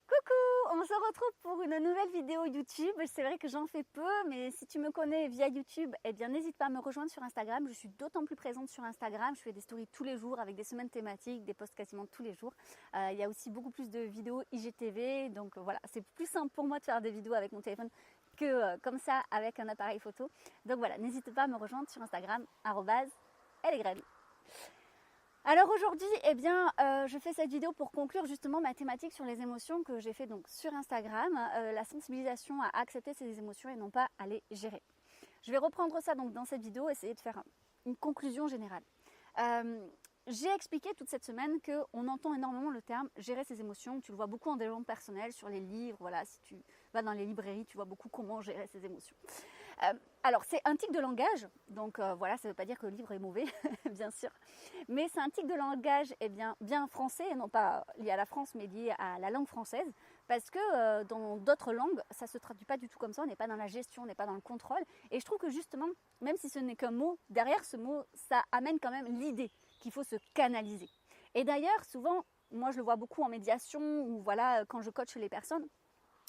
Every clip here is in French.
Coucou, on se retrouve pour une nouvelle vidéo YouTube. C'est vrai que j'en fais peu, mais si tu me connais via YouTube, eh bien n'hésite pas à me rejoindre sur Instagram. Je suis d'autant plus présente sur Instagram. Je fais des stories tous les jours avec des semaines thématiques, des posts quasiment tous les jours. Il y a aussi beaucoup plus de vidéos IGTV, donc voilà, c'est plus simple pour moi de faire des vidéos avec mon téléphone que comme ça avec un appareil photo. Donc voilà, n'hésite pas à me rejoindre sur Instagram, @ellegraine. Alors aujourd'hui, je fais cette vidéo pour conclure justement ma thématique sur les émotions que j'ai fait donc sur Instagram, la sensibilisation à accepter ses émotions et non pas à les gérer. Je vais reprendre ça donc dans cette vidéo, essayer de faire une conclusion générale. J'ai expliqué toute cette semaine qu'on entend énormément le terme gérer ses émotions. Tu le vois beaucoup en développement personnel, sur les livres. Voilà, si tu vas dans les librairies, tu vois beaucoup comment gérer ses émotions. Alors, c'est un tic de langage. Donc, voilà, ça ne veut pas dire que le livre est mauvais, bien sûr. Mais c'est un tic de langage bien français, et non pas lié à la France, mais lié à la langue française. Parce que dans d'autres langues, ça ne se traduit pas du tout comme ça. On n'est pas dans la gestion, on n'est pas dans le contrôle. Et je trouve que justement, même si ce n'est qu'un mot, derrière ce mot, ça amène quand même l'idée qu'il faut se canaliser. Et d'ailleurs, souvent, moi je le vois beaucoup en médiation ou voilà, quand je coach les personnes,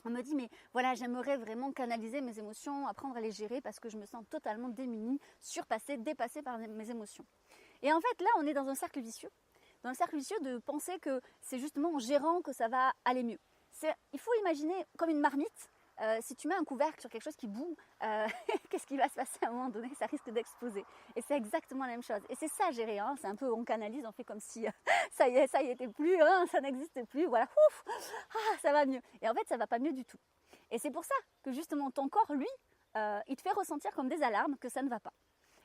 on me dit mais voilà, j'aimerais vraiment canaliser mes émotions, apprendre à les gérer parce que je me sens totalement démunie, surpassée, dépassée par mes émotions. Et en fait là, on est dans un cercle vicieux. Dans le cercle vicieux de penser que c'est justement en gérant que ça va aller mieux. Il faut imaginer comme une marmite. Si tu mets un couvercle sur quelque chose qui bout, qu'est-ce qui va se passer à un moment donné? Ça risque d'exploser. Et c'est exactement la même chose. Et c'est ça gérer. Hein. C'est un peu, on canalise, on fait comme si ça y était plus, hein, ça n'existe plus. Voilà, ouf, ça va mieux. Et en fait, ça va pas mieux du tout. Et c'est pour ça que justement ton corps, lui, il te fait ressentir comme des alarmes que ça ne va pas.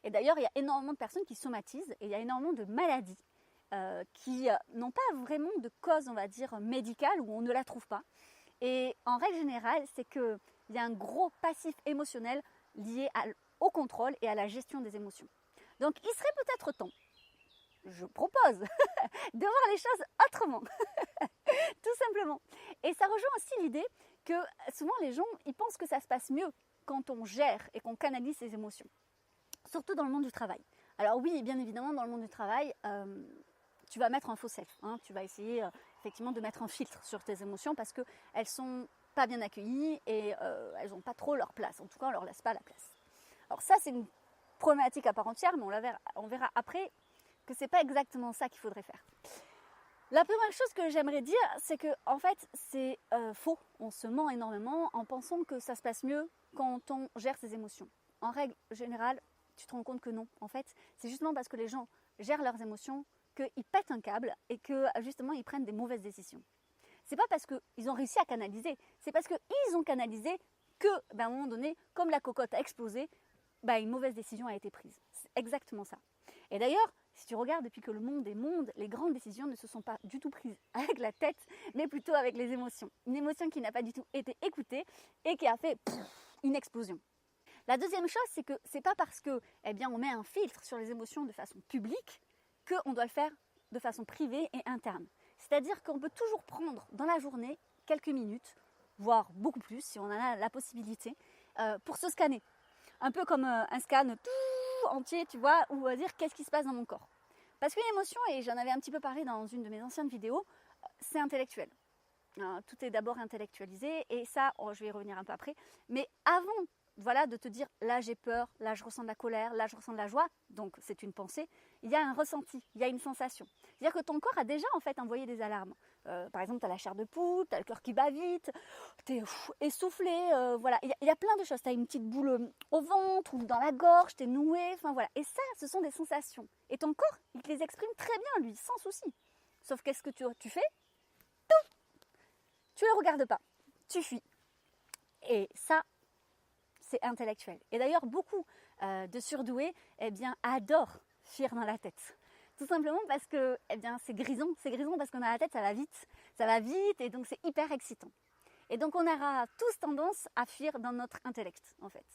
Et d'ailleurs, il y a énormément de personnes qui somatisent et il y a énormément de maladies qui n'ont pas vraiment de cause, on va dire, médicale où on ne la trouve pas. Et en règle générale, c'est qu'il y a un gros passif émotionnel lié au contrôle et à la gestion des émotions. Donc il serait peut-être temps, je propose, de voir les choses autrement, tout simplement. Et ça rejoint aussi l'idée que souvent les gens, ils pensent que ça se passe mieux quand on gère et qu'on canalise ses émotions, surtout dans le monde du travail. Alors oui, bien évidemment, dans le monde du travail, tu vas mettre un faux self, hein, tu vas essayer effectivement de mettre un filtre sur tes émotions parce qu'elles sont pas bien accueillies et elles n'ont pas trop leur place. En tout cas, on leur laisse pas la place. Alors ça, c'est une problématique à part entière, mais on verra après que c'est pas exactement ça qu'il faudrait faire. La première chose que j'aimerais dire, c'est que en fait, c'est faux. On se ment énormément en pensant que ça se passe mieux quand on gère ses émotions. En règle générale, tu te rends compte que non. En fait, c'est justement parce que les gens gèrent leurs émotions qu'ils pètent un câble et que justement ils prennent des mauvaises décisions. C'est pas parce qu'ils ont réussi à canaliser, c'est parce qu'ils ont canalisé que, à un moment donné, comme la cocotte a explosé, une mauvaise décision a été prise. C'est exactement ça. Et d'ailleurs, si tu regardes depuis que le monde est monde, les grandes décisions ne se sont pas du tout prises avec la tête, mais plutôt avec les émotions. Une émotion qui n'a pas du tout été écoutée et qui a fait une explosion. La deuxième chose, c'est que c'est pas parce que, on met un filtre sur les émotions de façon publique qu'on doit le faire de façon privée et interne. C'est-à-dire qu'on peut toujours prendre dans la journée quelques minutes, voire beaucoup plus si on en a la possibilité, pour se scanner. Un peu comme un scan entier, tu vois, ou dire qu'est-ce qui se passe dans mon corps. Parce qu'une émotion, et j'en avais un petit peu parlé dans une de mes anciennes vidéos, c'est intellectuel. Tout est d'abord intellectualisé, et ça, je vais y revenir un peu après. Mais avant de te dire là j'ai peur, là je ressens de la colère, là je ressens de la joie, donc c'est une pensée, il y a un ressenti, il y a une sensation. C'est-à-dire que ton corps a déjà en fait envoyé des alarmes. Par exemple, tu as la chair de poule, tu as le cœur qui bat vite, tu es essoufflé, voilà. Il y a plein de choses, tu as une petite boule au ventre ou dans la gorge, tu es noué, enfin voilà. Et ça, ce sont des sensations. Et ton corps, il te les exprime très bien lui, sans souci. Sauf qu'est-ce que tu fais? Tu ne le regardes pas, tu fuis. Et ça, c'est intellectuel. Et d'ailleurs, beaucoup de surdoués adorent fuir dans la tête. Tout simplement parce que c'est grisant. C'est grisant parce que dans la tête, ça va vite et donc c'est hyper excitant. Et donc on aura tous tendance à fuir dans notre intellect, en fait.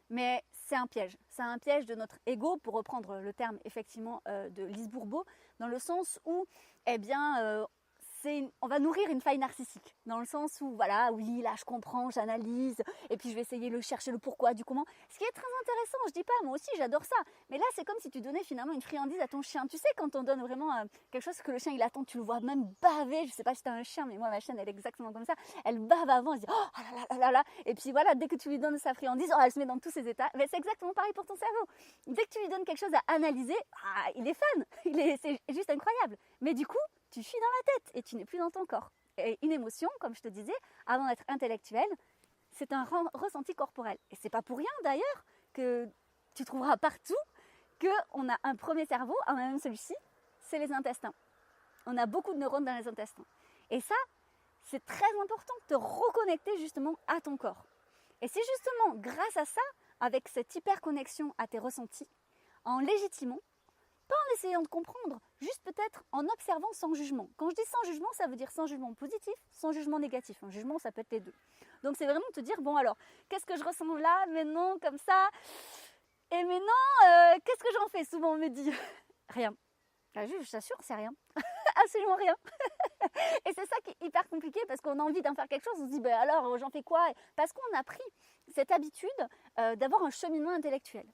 Mais c'est un piège. C'est un piège de notre ego, pour reprendre le terme effectivement de Lise Bourbeau, dans le sens où on va nourrir une faille narcissique, dans le sens où, voilà, oui, là je comprends, j'analyse, et puis je vais essayer de chercher le pourquoi du comment, ce qui est très intéressant, je dis pas, moi aussi j'adore ça, mais là c'est comme si tu donnais finalement une friandise à ton chien, tu sais quand on donne vraiment quelque chose que le chien il attend, tu le vois même baver, je sais pas si t'as un chien, mais moi ma chienne elle est exactement comme ça, elle bave avant, elle se dit, oh là là là là là, et puis voilà, dès que tu lui donnes sa friandise, oh, elle se met dans tous ses états, mais c'est exactement pareil pour ton cerveau, dès que tu lui donnes quelque chose à analyser, ah, il est fan, c'est juste incroyable, mais du coup, tu fuis dans la tête et tu n'es plus dans ton corps. Et une émotion, comme je te disais, avant d'être intellectuelle, c'est un ressenti corporel. Et c'est pas pour rien d'ailleurs que tu trouveras partout qu'on a un premier cerveau, même celui-ci, c'est les intestins. On a beaucoup de neurones dans les intestins. Et ça, c'est très important de te reconnecter justement à ton corps. Et c'est justement grâce à ça, avec cette hyper connexion à tes ressentis, en légitimant, pas en essayant de comprendre, juste peut-être en observant sans jugement. Quand je dis sans jugement, ça veut dire sans jugement positif, sans jugement négatif. Un jugement, ça peut être les deux. Donc c'est vraiment te dire, bon alors, qu'est-ce que je ressens là, maintenant, comme ça, et maintenant, qu'est-ce que j'en fais? Souvent on me dit, rien. Je t'assure, c'est rien. Absolument rien. Et c'est ça qui est hyper compliqué parce qu'on a envie d'en faire quelque chose, on se dit, ben alors, j'en fais quoi? Parce qu'on a pris cette habitude d'avoir un cheminement intellectuel.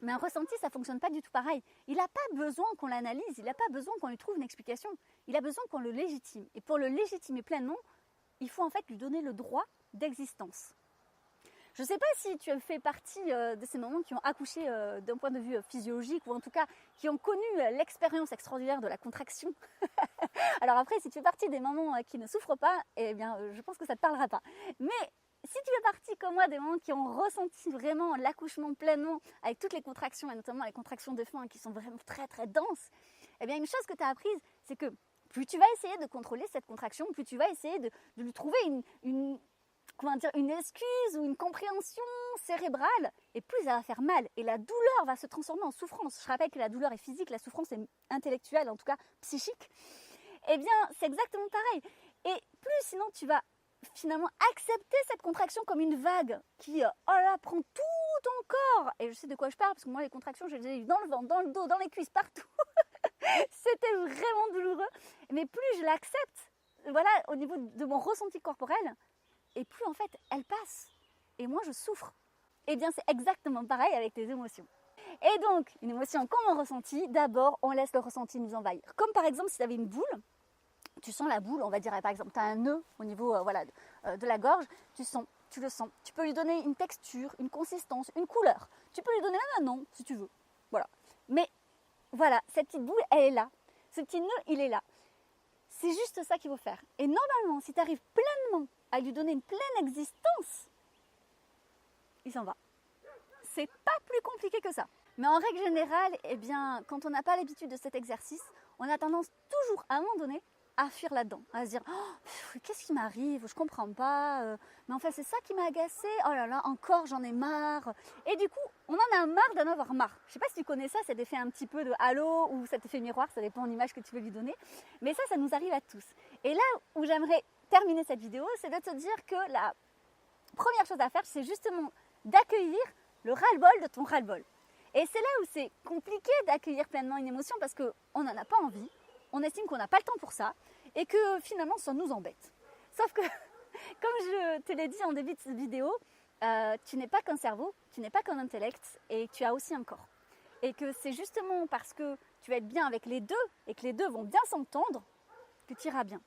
Mais un ressenti, ça ne fonctionne pas du tout pareil. Il n'a pas besoin qu'on l'analyse, il n'a pas besoin qu'on lui trouve une explication. Il a besoin qu'on le légitime. Et pour le légitimer pleinement, il faut en fait lui donner le droit d'existence. Je ne sais pas si tu as fait partie de ces mamans qui ont accouché d'un point de vue physiologique ou en tout cas qui ont connu l'expérience extraordinaire de la contraction. Alors après, si tu fais partie des mamans qui ne souffrent pas, eh bien, je pense que ça ne te parlera pas. Mais si tu fais partie comme moi des mamans qui ont ressenti vraiment l'accouchement pleinement avec toutes les contractions et notamment les contractions de faim qui sont vraiment très très denses, eh bien une chose que tu as apprise, c'est que plus tu vas essayer de contrôler cette contraction, plus tu vas essayer de lui trouver une excuse ou une compréhension cérébrale, et plus ça va faire mal. Et la douleur va se transformer en souffrance. Je rappelle que la douleur est physique, la souffrance est intellectuelle, en tout cas psychique. Eh bien, c'est exactement pareil. Et plus sinon tu vas finalement accepter cette contraction comme une vague qui prend tout ton corps. Et je sais de quoi je parle, parce que moi les contractions, je les ai eues dans le ventre, dans le dos, dans les cuisses, partout. C'était vraiment douloureux. Mais plus je l'accepte, voilà, au niveau de mon ressenti corporel, et plus en fait elle passe. Et moi je souffre. Et bien c'est exactement pareil avec les émotions. Et donc, une émotion comme un ressenti, d'abord on laisse le ressenti nous envahir. Comme par exemple si tu avais une boule, tu sens la boule, on va dire par exemple, tu as un nœud au niveau de la gorge, tu le sens. Tu peux lui donner une texture, une consistance, une couleur. Tu peux lui donner même un nom si tu veux. Voilà. Mais voilà, cette petite boule, elle est là. Ce petit nœud, il est là. C'est juste ça qu'il faut faire. Et normalement, si tu arrives pleinement à lui donner une pleine existence, il s'en va. C'est pas plus compliqué que ça. Mais en règle générale, eh bien, quand on n'a pas l'habitude de cet exercice, on a tendance toujours, à un moment donné, à fuir là-dedans, à se dire oh, qu'est-ce qui m'arrive, je comprends pas, mais en fait c'est ça qui m'a agacé, oh là là, encore j'en ai marre. Et du coup, on en a marre d'en avoir marre. Je sais pas si tu connais ça, cet effet un petit peu de halo ou cet effet miroir, ça dépend de l'image que tu veux lui donner, mais ça nous arrive à tous. Et là où j'aimerais terminer cette vidéo, c'est de te dire que la première chose à faire, c'est justement d'accueillir le ras-le-bol de ton ras-le-bol. Et c'est là où c'est compliqué d'accueillir pleinement une émotion parce qu'on n'en a pas envie, on estime qu'on n'a pas le temps pour ça et que finalement ça nous embête. Sauf que, comme je te l'ai dit en début de cette vidéo, tu n'es pas qu'un cerveau, tu n'es pas qu'un intellect et tu as aussi un corps. Et que c'est justement parce que tu vas être bien avec les deux et que les deux vont bien s'entendre que tu iras bien.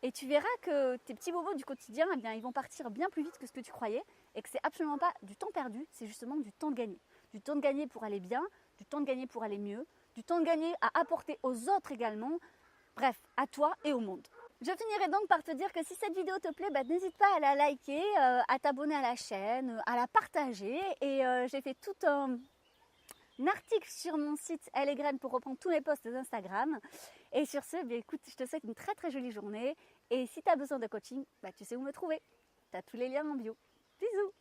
Et tu verras que tes petits bobos du quotidien, eh bien, ils vont partir bien plus vite que ce que tu croyais et que c'est absolument pas du temps perdu, c'est justement du temps de gagné. Du temps de gagné pour aller bien, du temps de gagné pour aller mieux, du temps de gagné à apporter aux autres également, bref, à toi et au monde. Je finirai donc par te dire que si cette vidéo te plaît, n'hésite pas à la liker, à t'abonner à la chaîne, à la partager. Et j'ai fait tout un article sur mon site Elle et Graine pour reprendre tous mes posts d'Instagram. Et sur ce, écoute, je te souhaite une très très jolie journée. Et si tu as besoin de coaching, tu sais où me trouver. Tu as tous les liens en bio. Bisous!